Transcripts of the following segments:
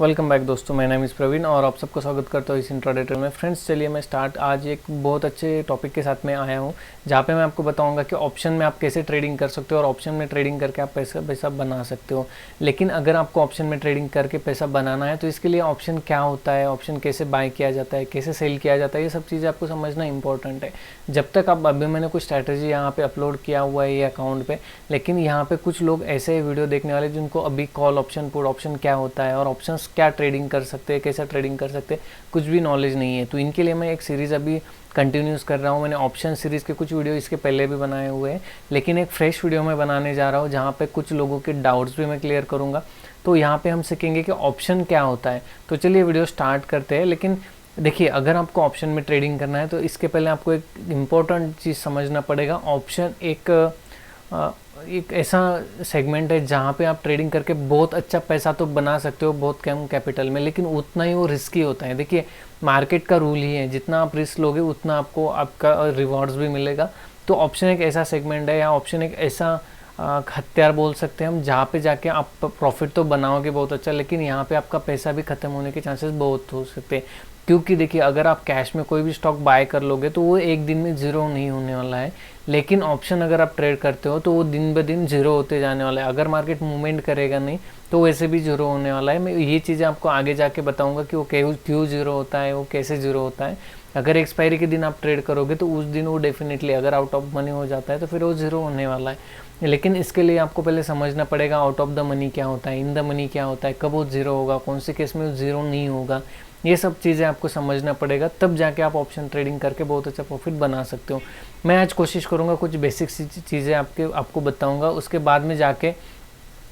Welcome back दोस्तों, मैं नाम इस प्रवीण और आप सबको स्वागत करता हूँ इस इंट्राडे ट्रेड में। फ्रेंड्स चलिए मैं आज एक बहुत अच्छे टॉपिक के साथ में आया हूँ जहाँ पे मैं आपको बताऊँगा कि ऑप्शन में आप कैसे ट्रेडिंग कर सकते हो और ऑप्शन में ट्रेडिंग करके आप पैसा बना सकते हो। लेकिन अगर आपको ऑप्शन में ट्रेडिंग करके पैसा बनाना है तो इसके लिए ऑप्शन क्या होता है, ऑप्शन कैसे बाय किया जाता है, कैसे सेल किया जाता है, ये सब चीज़ें आपको समझना इंपॉर्टेंट है। जब तक आप अभी मैंने कुछ स्ट्रैटेजी यहाँ पे अपलोड किया हुआ है ये अकाउंट पे, लेकिन यहाँ पे कुछ लोग ऐसे वीडियो देखने वाले जिनको अभी कॉल ऑप्शन, पुट ऑप्शन क्या होता है और ऑप्शन क्या ट्रेडिंग कर सकते हैं, कैसे ट्रेडिंग कर सकते हैं, कुछ भी नॉलेज नहीं है। तो इनके लिए मैं एक सीरीज़ अभी कंटिन्यूस कर रहा हूँ। मैंने ऑप्शन सीरीज़ के कुछ वीडियो इसके पहले भी बनाए हुए हैं, लेकिन एक फ्रेश वीडियो में बनाने जा रहा हूँ जहाँ पे कुछ लोगों के डाउट्स भी मैं क्लियर करूँगा। तो यहाँ पे हम सीखेंगे कि ऑप्शन क्या होता है। तो चलिए वीडियो स्टार्ट करते हैं। लेकिन देखिए, अगर आपको ऑप्शन में ट्रेडिंग करना है तो इसके पहले आपको एक इम्पोर्टेंट चीज़ समझना पड़ेगा। ऑप्शन एक ऐसा सेगमेंट है जहाँ पे आप ट्रेडिंग करके बहुत अच्छा पैसा तो बना सकते हो बहुत कम कैपिटल में, लेकिन उतना ही वो रिस्की होता है। देखिए, मार्केट का रूल ही है, जितना आप रिस्क लोगे उतना आपको आपका रिवॉर्ड्स भी मिलेगा। तो ऑप्शन एक ऐसा सेगमेंट है या ऑप्शन एक ऐसा हथियार बोल सकते हैं हम, जहाँ पे जाके आप प्रॉफिट तो बनाओगे बहुत अच्छा, लेकिन यहाँ पे आपका पैसा भी ख़त्म होने के चांसेस बहुत हो सकते हैं। क्योंकि देखिए, अगर आप कैश में कोई भी स्टॉक बाय कर लोगे तो वो एक दिन में ज़ीरो नहीं होने वाला है, लेकिन ऑप्शन अगर आप ट्रेड करते हो तो वो दिन ब दिन ज़ीरो होते जाने वाला है। अगर मार्केट मूवमेंट करेगा नहीं तो वैसे भी ज़ीरो होने वाला है। मैं ये चीज़ें आपको आगे जाके बताऊंगा कि वो क्यों ज़ीरो होता है, वो कैसे ज़ीरो होता है। अगर एक्सपायरी के दिन आप ट्रेड करोगे तो उस दिन वो डेफिनेटली, अगर आउट ऑफ मनी हो जाता है तो फिर वो ज़ीरो होने वाला है। लेकिन इसके लिए आपको पहले समझना पड़ेगा आउट ऑफ द मनी क्या होता है, इन द मनी क्या होता है, कब वो ज़ीरो होगा, कौन से केस में वो ज़ीरो नहीं होगा। ये सब चीज़ें आपको समझना पड़ेगा, तब जाके आप ऑप्शन ट्रेडिंग करके बहुत अच्छा प्रॉफिट बना सकते हो। मैं आज कोशिश करूँगा कुछ बेसिक चीज़ें आपको बताऊँगा, उसके बाद में जाके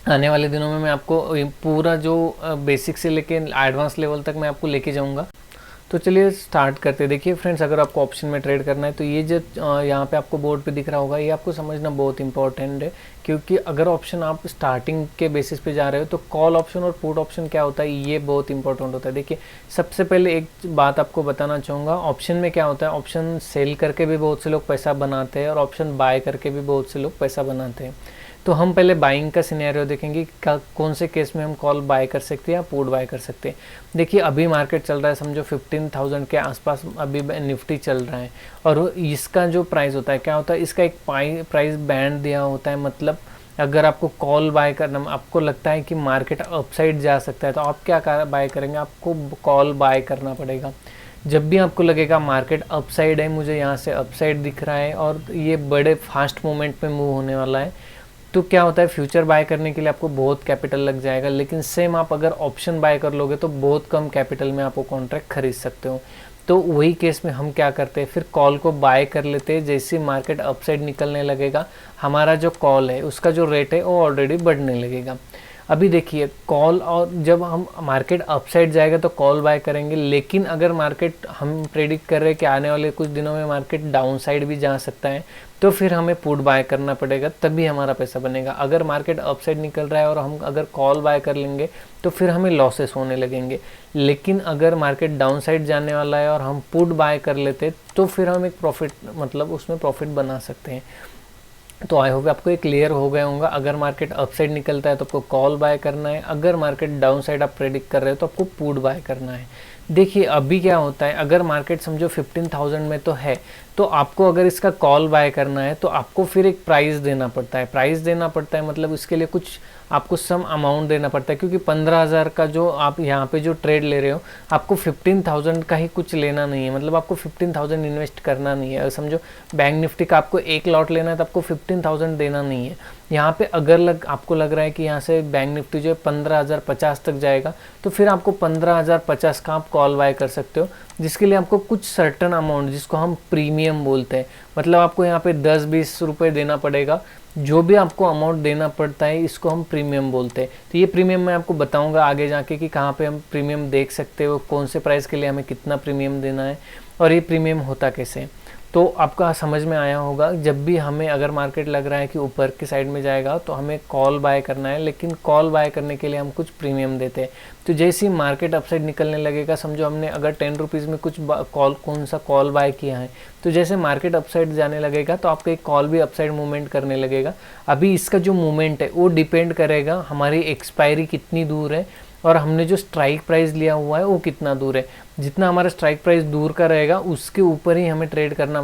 आने वाले दिनों में मैं आपको पूरा जो बेसिक से लेके एडवांस लेवल तक मैं आपको लेके जाऊँगा। तो चलिए स्टार्ट करते हैं। देखिए फ्रेंड्स, अगर आपको ऑप्शन में ट्रेड करना है तो ये जो यहाँ पे आपको बोर्ड पे दिख रहा होगा, ये आपको समझना बहुत इंपॉर्टेंट है। क्योंकि अगर ऑप्शन आप स्टार्टिंग के बेसिस पे जा रहे हो तो कॉल ऑप्शन और पुट ऑप्शन क्या होता है ये बहुत इंपॉर्टेंट होता है। देखिए, सबसे पहले एक बात आपको बताना चाहूँगा, ऑप्शन में क्या होता है, ऑप्शन सेल करके भी बहुत से लोग पैसा बनाते हैं और ऑप्शन बाय करके भी बहुत से लोग पैसा बनाते हैं। तो हम पहले बाइंग का सिनेरियो देखेंगे कि कौन से केस में हम कॉल बाय कर सकते हैं या पुट बाय कर सकते हैं। देखिए, अभी मार्केट चल रहा है, समझो 15,000 के आसपास अभी निफ्टी चल रहा है, और इसका जो प्राइस होता है क्या होता है, इसका एक प्राइस बैंड दिया होता है। मतलब अगर आपको कॉल बाय करना, आपको लगता है कि मार्केट अपसाइड जा सकता है तो आप क्या बाय करेंगे, आपको कॉल बाय करना पड़ेगा। जब भी आपको लगेगा मार्केट अपसाइड है, मुझे यहाँ से अपसाइड दिख रहा है और ये बड़े फास्ट मूवमेंट में मूव होने वाला है, तो क्या होता है, फ्यूचर बाय करने के लिए आपको बहुत कैपिटल लग जाएगा। लेकिन सेम आप अगर ऑप्शन बाय कर लोगे तो बहुत कम कैपिटल में आप वो कॉन्ट्रैक्ट खरीद सकते हो। तो वही केस में हम क्या करते हैं, फिर कॉल को बाय कर लेते हैं। जैसे मार्केट अपसाइड निकलने लगेगा, हमारा जो कॉल है उसका जो रेट है वो ऑलरेडी बढ़ने लगेगा। अभी देखिए, कॉल, और जब हम मार्केट अपसाइड जाएगा तो कॉल बाय करेंगे, लेकिन अगर मार्केट, हम प्रेडिक्ट कर रहे हैं कि आने वाले कुछ दिनों में मार्केट डाउन साइड भी जा सकता है, तो फिर हमें पुट बाय करना पड़ेगा, तभी हमारा पैसा बनेगा। अगर मार्केट अपसाइड निकल रहा है और हम अगर कॉल बाय कर लेंगे तो फिर हमें लॉसेस होने लगेंगे। लेकिन अगर मार्केट डाउन साइड जाने वाला है और हम पुट बाय कर लेते तो फिर हम एक प्रॉफिट, मतलब उसमें प्रॉफिट बना सकते हैं। तो आई होप आपको ये क्लियर हो गया होगा। अगर मार्केट अपसाइड निकलता है तो आपको कॉल बाय करना है, अगर मार्केट डाउन साइड आप प्रेडिक्ट कर रहे हो तो आपको पुट बाय करना है। देखिए, अभी क्या होता है, अगर मार्केट समझो 15,000 में तो है, तो आपको अगर इसका कॉल बाय करना है तो आपको फिर एक प्राइस देना पड़ता है। प्राइस देना पड़ता है मतलब इसके लिए कुछ आपको सम अमाउंट देना पड़ता है, क्योंकि 15,000 का जो आप यहाँ पे जो ट्रेड ले रहे हो, आपको 15,000 का ही कुछ लेना नहीं है। मतलब आपको 15,000 इन्वेस्ट करना नहीं है। अगर समझो बैंक निफ्टी का आपको एक लॉट लेना है तो आपको 15,000 देना नहीं है। यहाँ पे अगर आपको लग रहा है कि यहाँ से बैंक निफ्टी जो है 15,050 तक जाएगा, तो फिर आपको 15,050 का आप कॉल बाय कर सकते हो, जिसके लिए आपको कुछ सर्टन अमाउंट, जिसको हम प्रीमियम बोलते हैं, मतलब आपको यहाँ पे 10-20 रुपये देना पड़ेगा। जो भी आपको अमाउंट देना पड़ता है इसको हम प्रीमियम बोलते हैं। तो ये प्रीमियम मैं आपको बताऊंगा आगे जाके कि कहाँ पे हम प्रीमियम देख सकते हो, कौन से प्राइस के लिए हमें कितना प्रीमियम देना है और ये प्रीमियम होता कैसे। तो आपका समझ में आया होगा, जब भी हमें अगर मार्केट लग रहा है कि ऊपर की साइड में जाएगा तो हमें कॉल बाय करना है, लेकिन कॉल बाय करने के लिए हम कुछ प्रीमियम देते हैं। तो जैसे ही मार्केट अपसाइड निकलने लगेगा, समझो हमने अगर 10 रुपीज़ में कुछ कौन सा कॉल बाय किया है, तो जैसे मार्केट अपसाइड जाने लगेगा तो आपका एक कॉल भी अपसाइड मूवमेंट करने लगेगा। अभी इसका जो मूवमेंट है वो डिपेंड करेगा हमारी एक्सपायरी कितनी दूर है और हमने जो स्ट्राइक प्राइस लिया हुआ है वो कितना दूर है। जितना हमारा स्ट्राइक प्राइस दूर का रहेगा उसके ऊपर ही हमें ट्रेड करना,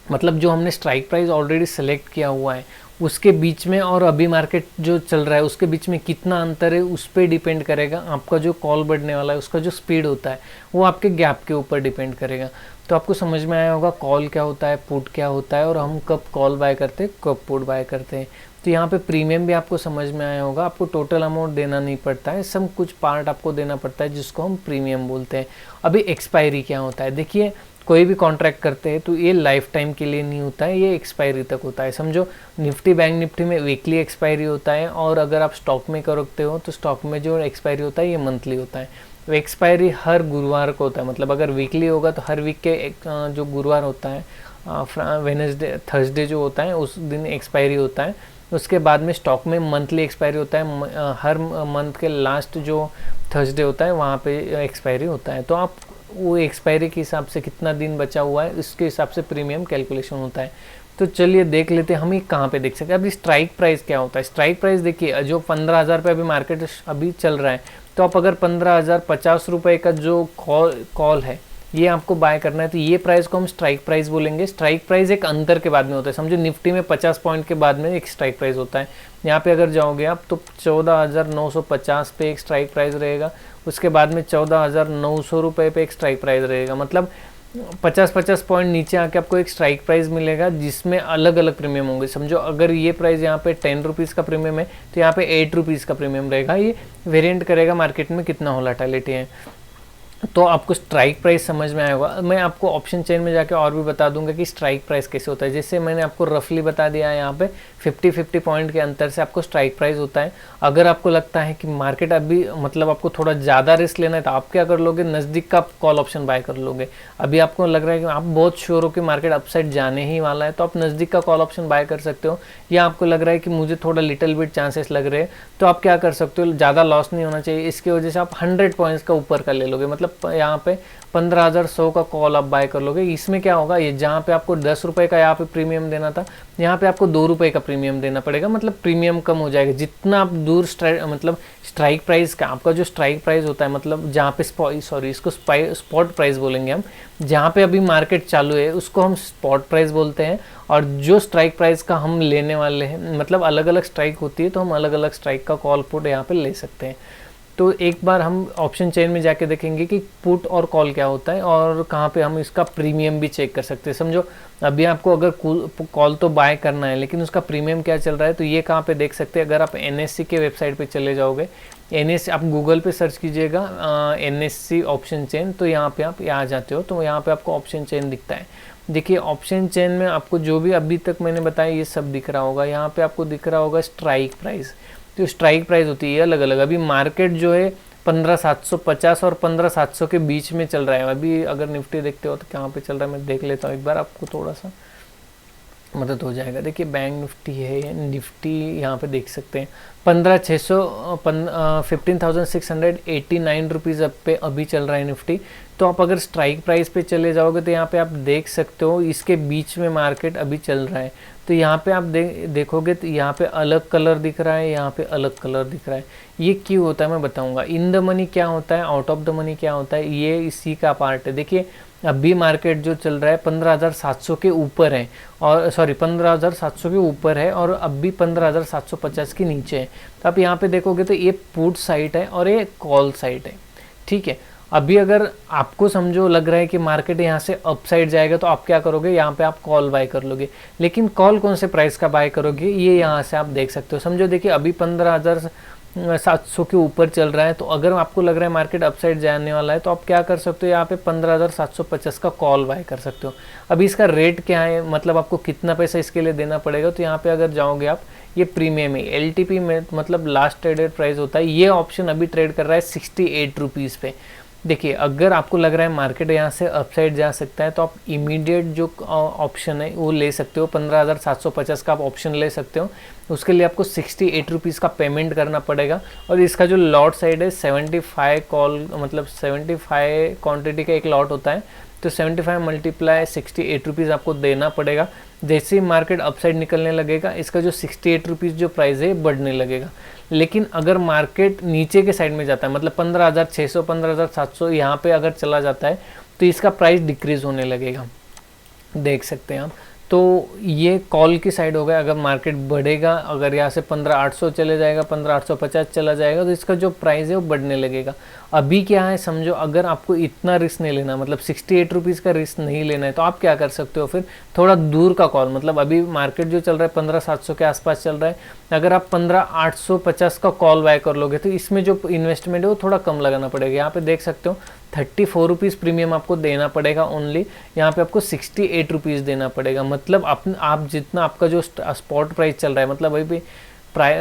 मतलब जो हमने स्ट्राइक प्राइस ऑलरेडी सेलेक्ट किया हुआ है उसके बीच में और अभी मार्केट जो चल रहा है उसके बीच में कितना अंतर है उस पर डिपेंड करेगा आपका जो कॉल बढ़ने वाला है, उसका जो स्पीड होता है वो आपके गैप के ऊपर डिपेंड करेगा। तो आपको समझ में आया होगा कॉल क्या होता है, पुट क्या होता है, और हम कब कॉल बाय करते हैं, कब पुट बाय करते हैं। तो यहाँ पे प्रीमियम भी आपको समझ में आया होगा, आपको टोटल अमाउंट देना नहीं पड़ता है, सब कुछ पार्ट आपको देना पड़ता है जिसको हम प्रीमियम बोलते हैं। अभी एक्सपायरी क्या होता है, देखिए कोई भी कॉन्ट्रैक्ट करते हैं तो ये लाइफ टाइम के लिए नहीं होता है, ये एक्सपायरी तक होता है। समझो निफ्टी बैंक निफ्टी में वीकली एक्सपायरी होता है, और अगर आप स्टॉक में करते हो तो स्टॉक में जो एक्सपायरी होता है ये मंथली होता है। तो एक्सपायरी हर गुरुवार को होता है, मतलब अगर वीकली होगा तो हर वीक के जो गुरुवार होता है वेडनेसडे थर्सडे जो होता है उस दिन एक्सपायरी होता है। उसके बाद में स्टॉक में मंथली एक्सपायरी होता है, हर मंथ के लास्ट जो थर्सडे होता है वहाँ पे एक्सपायरी होता है। तो आप वो एक्सपायरी के हिसाब से कितना दिन बचा हुआ है इसके हिसाब से प्रीमियम कैलकुलेशन होता है। तो चलिए देख लेते हैं हम ये कहाँ पे देख सकते हैं। अभी स्ट्राइक प्राइस क्या होता है, स्ट्राइक प्राइस देखिए जो 15,000 पे अभी मार्केट अभी चल रहा है, तो आप अगर 15,050 रुपये का जो कॉल है ये आपको बाय करना है तो ये प्राइस को हम स्ट्राइक प्राइस बोलेंगे। स्ट्राइक प्राइस एक अंतर के बाद में होता है, समझो निफ्टी में 50 पॉइंट के बाद में एक स्ट्राइक प्राइस होता है। यहाँ पे अगर जाओगे आप तो 14,950 पे एक स्ट्राइक प्राइस रहेगा, उसके बाद में 14,900 रुपये पे एक स्ट्राइक प्राइस रहेगा, मतलब 50-50 पॉइंट नीचे आके आपको एक स्ट्राइक प्राइस मिलेगा जिसमें अलग अलग प्रीमियम होंगे। समझो अगर ये प्राइस यहाँ पे 10 रुपीज़ का प्रीमियम है तो यहाँ पे 8 रुपीज़ का प्रीमियम रहेगा। ये वेरिएंट करेगा मार्केट में कितना वोलेटिलिटी है। तो आपको स्ट्राइक प्राइस समझ में आया होगा। मैं आपको ऑप्शन चेन में जाके और भी बता दूंगा कि स्ट्राइक प्राइस कैसे होता है। जैसे मैंने आपको रफली बता दिया है यहाँ पे 50-50 पॉइंट के अंतर से आपको स्ट्राइक प्राइस होता है। अगर आपको लगता है कि मार्केट अभी मतलब आपको थोड़ा ज़्यादा रिस्क लेना है तो आप क्या कर लोगे, नज़दीक का कॉल ऑप्शन बाय कर लोगे। अभी आपको लग रहा है कि आप बहुत श्योर हो कि मार्केट अपसाइड जाने ही वाला है तो आप नज़दीक का कॉल ऑप्शन बाय कर सकते हो। या आपको लग रहा है कि मुझे थोड़ा लिटिल बिट चांसेस लग रहे हैं तो आप क्या कर सकते हो, ज़्यादा लॉस नहीं होना चाहिए, इसकी वजह से आप 100 पॉइंट्स का ऊपर का ले लोगे, मतलब यहाँ पे 15,100 का कॉल आप बाय कर लोगे। इसमें क्या होगा, ये जहाँ पे आपको 10 रुपये का यहाँ पे प्रीमियम देना था यहाँ पे आपको 2 रुपये का प्रीमियम देना पड़ेगा, मतलब प्रीमियम कम हो जाएगा। जितना आप दूर मतलब स्ट्राइक प्राइस का आपका जो स्ट्राइक प्राइस होता है, मतलब जहाँ पे इसको स्पॉट प्राइस बोलेंगे हम, जहाँ पे अभी मार्केट चालू है उसको हम स्पॉट प्राइस बोलते हैं। और जो स्ट्राइक प्राइस का हम लेने वाले हैं, मतलब अलग अलग स्ट्राइक होती है तो हम अलग अलग स्ट्राइक का कॉल पुट यहाँ पे ले सकते हैं। तो एक बार हम ऑप्शन चेन में जाके देखेंगे कि पुट और कॉल क्या होता है और कहाँ पे हम इसका प्रीमियम भी चेक कर सकते हैं। समझो अभी आपको अगर कॉल तो बाय करना है लेकिन उसका प्रीमियम क्या चल रहा है, तो ये कहाँ पे देख सकते हैं। अगर आप NSE के वेबसाइट पे चले जाओगे, NSE आप गूगल पे सर्च कीजिएगा NSE ऑप्शन चेन, तो यहाँ पे आप आ जाते हो तो यहाँ पे आपको ऑप्शन चेन दिखता है। देखिए ऑप्शन चेन में आपको जो भी अभी तक मैंने बताया ये सब दिख रहा होगा। यहाँ पे आपको दिख रहा होगा स्ट्राइक प्राइस, तो स्ट्राइक प्राइस होती है अलग अलग। अभी मार्केट जो है 15,750 और 15,700 के बीच में चल रहा है। अभी अगर निफ्टी देखते हो तो कहाँ पे चल रहा है मैं देख लेता हूँ एक बार, आपको थोड़ा सा मदद हो जाएगा। देखिए बैंक निफ्टी है, निफ्टी यहाँ पे देख सकते हैं 15,689 रुपीज़ अब पे अभी चल रहा है निफ्टी। तो आप अगर स्ट्राइक प्राइस पे चले जाओगे तो यहाँ पे आप देख सकते हो इसके बीच में मार्केट अभी चल रहा है। तो यहाँ पे आप देखोगे तो यहाँ पे अलग कलर दिख रहा है, यहाँ पे अलग कलर दिख रहा है। ये क्यों होता है मैं बताऊंगा। इन द मनी क्या होता है, आउट ऑफ द मनी क्या होता है, ये इसी का पार्ट है। देखिए अभी मार्केट जो चल रहा है 15,700 के ऊपर है, और सॉरी 15,700 के ऊपर है और अभी 15,750 के नीचे है। तो आप यहाँ पे देखोगे तो ये पुट साइड है और ये कॉल साइड है, ठीक है। अभी अगर आपको समझो लग रहा है कि मार्केट यहाँ से अपसाइड जाएगा तो आप क्या करोगे, यहाँ पे आप कॉल बाय कर लोगे। लेकिन कॉल कौन से प्राइस का बाय करोगे, ये यहाँ से आप देख सकते हो। समझो देखिए अभी 15,700 के ऊपर चल रहा है, तो अगर आपको लग रहा है मार्केट अपसाइड जाने वाला है तो आप क्या कर सकते हो, यहाँ पे 15,750 का कॉल बाय कर सकते हो। अभी इसका रेट क्या है, मतलब आपको कितना पैसा इसके लिए देना पड़ेगा, तो यहाँ पे अगर जाओगे आप, ये प्रीमियम है, LTP में मतलब लास्ट ट्रेडेड प्राइस होता है। ये ऑप्शन अभी ट्रेड कर रहा है 68 रुपीज़ पे। देखिए अगर आपको लग रहा है मार्केट यहाँ से अपसाइड जा सकता है तो आप इमीडिएट जो ऑप्शन है वो ले सकते हो, 15,750 का आप ऑप्शन ले सकते हो। उसके लिए आपको 68 रुपीज़ का पेमेंट करना पड़ेगा। और इसका जो लॉट साइड है 75 कॉल, मतलब 75 क्वांटिटी का एक लॉट होता है। तो 75 मल्टीप्लाई 68 रुपीज़ आपको देना पड़ेगा। जैसे ही मार्केट अपसाइड निकलने लगेगा इसका जो 68 रुपीज़ जो प्राइस है बढ़ने लगेगा। लेकिन अगर मार्केट नीचे के साइड में जाता है, मतलब 15,600 15,700 यहाँ पे अगर चला जाता है तो इसका प्राइस डिक्रीज़ होने लगेगा, देख सकते हैं आप। तो ये कॉल की साइड हो गया। अगर मार्केट बढ़ेगा, अगर यहाँ से 15,800 चले जाएगा, 15,850 चला जाएगा तो इसका जो प्राइस है वो बढ़ने लगेगा। अभी क्या है समझो, अगर आपको इतना रिस्क नहीं लेना, मतलब 68 रुपीज़ का रिस्क नहीं लेना है, तो आप क्या कर सकते हो फिर, थोड़ा दूर का कॉल, मतलब अभी मार्केट जो चल रहा है 15,700 के आसपास चल रहा है, अगर आप 15,850 का कॉल बाय कर लोगे तो इसमें जो इन्वेस्टमेंट है वो थोड़ा कम लगाना पड़ेगा। यहाँ पे देख सकते हो 34 रुपीज़ प्रीमियम आपको देना पड़ेगा ओनली। यहाँ पे आपको 68 रुपीज़ देना पड़ेगा। मतलब आप जितना आपका जो स्पॉट प्राइस चल रहा है, मतलब अभी भी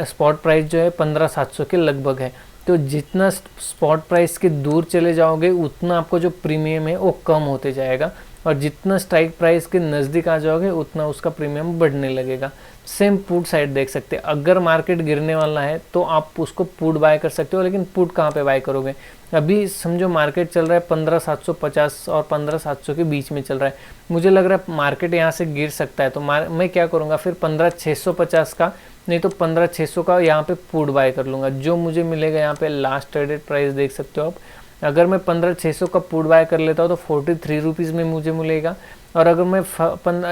स्पॉट प्राइस जो है 15,700 के लगभग है, तो जितना स्पॉट प्राइस के दूर चले जाओगे उतना आपको जो प्रीमियम है वो कम होते जाएगा, और जितना स्ट्राइक प्राइस के नज़दीक आ जाओगे उतना उसका प्रीमियम बढ़ने लगेगा। सेम पुट साइड देख सकते हैं, अगर मार्केट गिरने वाला है तो आप उसको पुट बाय कर सकते हो, लेकिन पुट कहाँ पे बाय करोगे। अभी समझो मार्केट चल रहा है 15,750 और 15,700 के बीच में चल रहा है, मुझे लग रहा है मार्केट यहाँ से गिर सकता है, तो मैं क्या करूँगा फिर 15,650 का, नहीं तो 15,600 का यहाँ पे पुट बाय कर लूँगा। जो मुझे मिलेगा यहाँ पे लास्ट ट्रेडेड प्राइस देख सकते हो आप, अगर मैं 15,600 का पुट बाय कर लेता हूँ तो 43 रुपीज़ में मुझे मिलेगा, और अगर मैं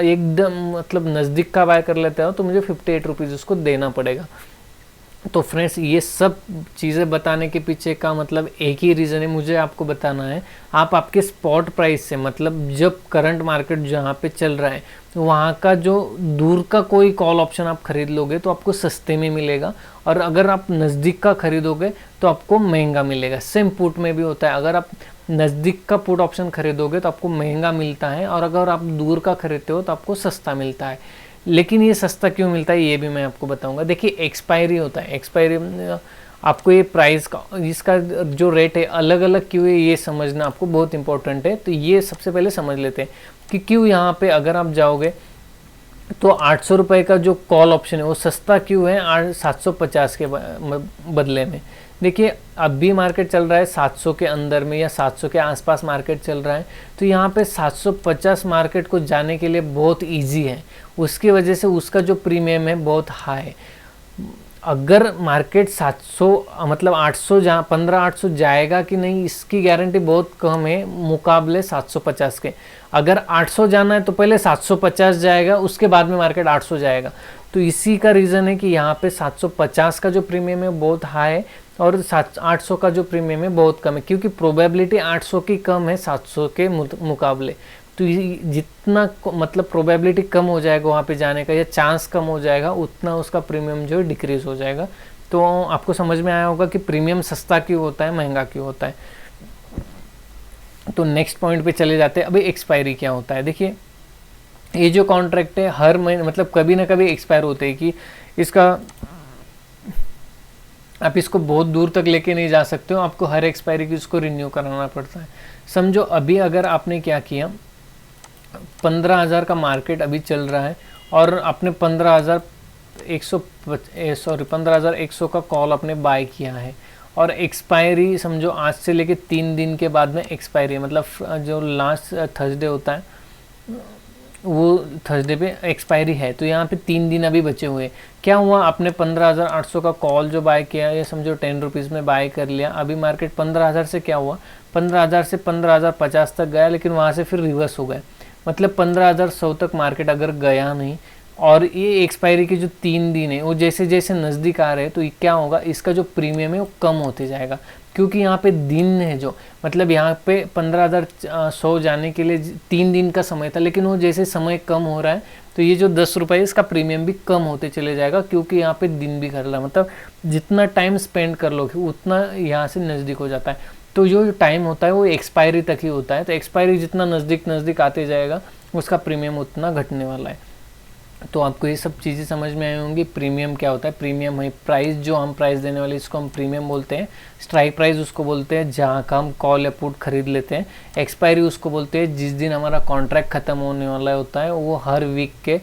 एकदम मतलब नज़दीक का बाय कर लेता हूँ तो मुझे 58 रुपीज़ उसको देना पड़ेगा। तो फ्रेंड्स, ये सब चीज़ें बताने के पीछे का मतलब एक ही रीज़न है, मुझे आपको बताना है आप आपके स्पॉट प्राइस से, मतलब जब करंट मार्केट जहाँ पे चल रहा है वहाँ का जो दूर का कोई कॉल ऑप्शन आप खरीद लोगे तो आपको सस्ते में मिलेगा, और अगर आप नज़दीक का खरीदोगे तो आपको महंगा मिलेगा। सेम पुट में भी होता है, अगर आप नज़दीक का पुट ऑप्शन खरीदोगे तो आपको महंगा मिलता है, और अगर आप दूर का खरीदते हो तो आपको सस्ता मिलता है। लेकिन ये सस्ता क्यों मिलता है ये भी मैं आपको बताऊंगा। देखिए, एक्सपायरी होता है, एक्सपायरी आपको ये प्राइस का, इसका जो रेट है अलग अलग क्यों है ये समझना आपको बहुत इंपॉर्टेंट है। तो ये सबसे पहले समझ लेते हैं कि क्यों यहाँ पे अगर आप जाओगे तो 800 रुपये का जो कॉल ऑप्शन है वो सस्ता क्यों है 750 के बदले में। देखिए, अभी मार्केट चल रहा है 700 के अंदर में या 700 के आसपास मार्केट चल रहा है, तो यहाँ पे 750 मार्केट को जाने के लिए बहुत इजी है, उसकी वजह से उसका जो प्रीमियम है बहुत हाई है। अगर मार्केट 700 मतलब 800 जहाँ 15,800 जाएगा कि नहीं इसकी गारंटी बहुत कम है मुकाबले 750 के। अगर 800 जाना है तो पहले 750 जाएगा, उसके बाद में मार्केट 800 जाएगा। तो इसी का रीज़न है कि यहाँ पे 750 का जो प्रीमियम है बहुत हाई है, और 800 का जो प्रीमियम है बहुत कम है, क्योंकि प्रोबेबिलिटी 800 की कम है 700 के मुकाबले। तो जितना मतलब प्रोबेबिलिटी कम हो जाएगा वहाँ पे जाने का, या चांस कम हो जाएगा, उतना उसका प्रीमियम जो है डिक्रीज हो जाएगा। तो आपको समझ में आया होगा कि प्रीमियम सस्ता क्यों होता है, महंगा क्यों होता है। तो नेक्स्ट पॉइंट पे चले जाते हैं। अभी एक्सपायरी क्या होता है। देखिए, ये जो कॉन्ट्रैक्ट है हर महीने मतलब कभी ना कभी एक्सपायर होते हैं, कि इसका आप इसको बहुत दूर तक लेके नहीं जा सकते हो, आपको हर एक्सपायरी की उसको रिन्यू कराना पड़ता है। समझो अभी अगर आपने क्या किया, 15,000 का मार्केट अभी चल रहा है और आपने 15,100 का कॉल आपने बाय किया है, और एक्सपायरी समझो आज से लेके 3 दिन के बाद में एक्सपायरी है, मतलब जो लास्ट थर्सडे होता है वो थर्सडे पे एक्सपायरी है। तो यहाँ पे 3 दिन अभी बचे हुए। क्या हुआ, आपने 15,800 का कॉल जो बाय किया, ये समझो 10 रुपीज़ में बाय कर लिया। अभी मार्केट 15,000 से क्या हुआ, 15,000 से 15,050 तक गया, लेकिन वहाँ से फिर रिवर्स हो गया। मतलब 15,100 तक मार्केट अगर गया नहीं, और ये एक्सपायरी के जो 3 दिन है वो जैसे जैसे नज़दीक आ रहे हैं, तो क्या होगा, इसका जो प्रीमियम है वो कम होते जाएगा, क्योंकि यहाँ पे दिन है जो, मतलब यहाँ पे 15,100 जाने के लिए 3 दिन का समय था, लेकिन वो जैसे समय कम हो रहा है तो ये जो 10 रुपये इसका प्रीमियम भी कम होते चले जाएगा, क्योंकि यहाँ पे दिन भी कर रहा है। मतलब जितना टाइम स्पेंड कर लोगे उतना यहाँ से नज़दीक हो जाता है। तो जो टाइम होता है वो एक्सपायरी तक ही होता है। तो एक्सपायरी जितना नज़दीक आते जाएगा उसका प्रीमियम उतना घटने वाला है। तो आपको ये सब चीज़ें समझ में आई होंगी। प्रीमियम क्या होता है, प्रीमियम है प्राइस, जो हम प्राइस देने वाले इसको हम प्रीमियम बोलते हैं। स्ट्राइक प्राइस उसको बोलते हैं जहाँ का हम कॉल या पुट खरीद लेते हैं। एक्सपायरी उसको बोलते हैं जिस दिन हमारा कॉन्ट्रैक्ट ख़त्म होने वाला होता है, वो हर वीक के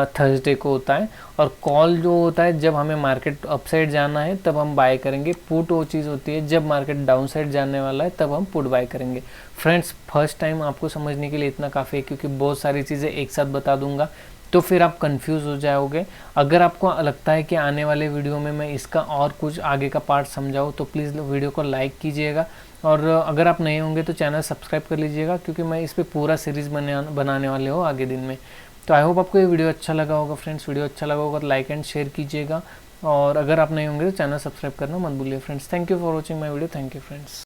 थर्सडे को होता है। और कॉल जो होता है जब हमें मार्केट अपसाइड जाना है तब हम बाय करेंगे। पुट वो चीज़ होती है जब मार्केट डाउन साइड जाने वाला है तब हम पुट बाय करेंगे। फ्रेंड्स, फर्स्ट टाइम आपको समझने के लिए इतना काफ़ी है, क्योंकि बहुत सारी चीज़ें एक साथ बता दूंगा तो फिर आप कंफ्यूज हो जाओगे। अगर आपको लगता है कि आने वाले वीडियो में मैं इसका और कुछ आगे का पार्ट समझाऊँ तो प्लीज़ वीडियो को लाइक कीजिएगा। और अगर आप नए होंगे तो चैनल सब्सक्राइब कर लीजिएगा, क्योंकि मैं इस पर पूरा सीरीज़ बनाने वाले हो आगे दिन में। तो आई होप आपको ये वीडियो अच्छा लगा होगा। फ्रेंड्स, वीडियो अच्छा लगा होगा तो लाइक एंड शेयर कीजिएगा। और अगर आप नए होंगे तो चैनल सब्सक्राइब करना मत भूलिए friends. Thank you for watching my video. Thank you friends.